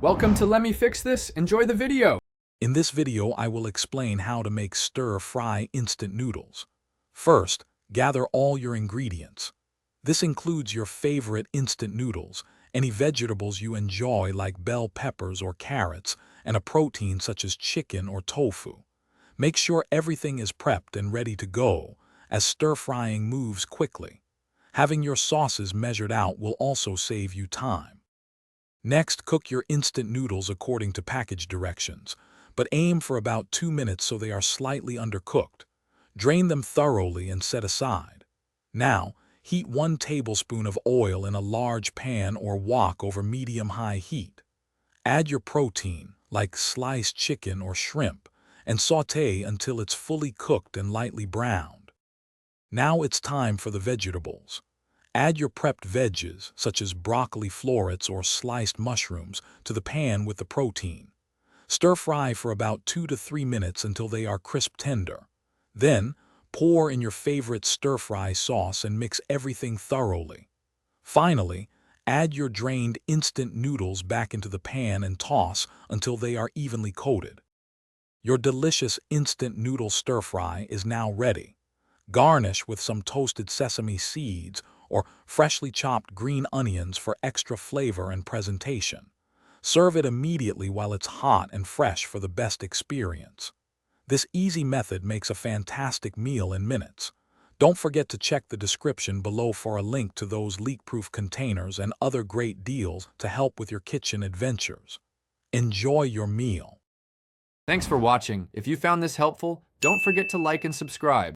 Welcome to Let Me Fix This. Enjoy the video. In this video, I will explain how to make stir-fry instant noodles. First, gather all your ingredients. This includes your favorite instant noodles, any vegetables you enjoy like bell peppers or carrots, and a protein such as chicken or tofu. Make sure everything is prepped and ready to go, as stir-frying moves quickly. Having your sauces measured out will also save you time. Next, cook your instant noodles according to package directions, but aim for about 2 minutes so they are slightly undercooked. Drain them thoroughly and set aside. Now, heat 1 tablespoon of oil in a large pan or wok over medium-high heat. Add your protein, like sliced chicken or shrimp, and sauté until it's fully cooked and lightly browned. Now it's time for the vegetables. Add your prepped veggies, such as broccoli florets or sliced mushrooms, to the pan with the protein. Stir-fry for about 2 to 3 minutes until they are crisp tender. Then, pour in your favorite stir-fry sauce and mix everything thoroughly. Finally, add your drained instant noodles back into the pan and toss until they are evenly coated. Your delicious instant noodle stir-fry is now ready. Garnish with some toasted sesame seeds or freshly chopped green onions for extra flavor and presentation. Serve it immediately while it's hot and fresh for the best experience. This easy method makes a fantastic meal in minutes. Don't forget to check the description below for a link to those leak-proof containers and other great deals to help with your kitchen adventures. Enjoy your meal. Thanks for watching. If you found this helpful, don't forget to like and subscribe.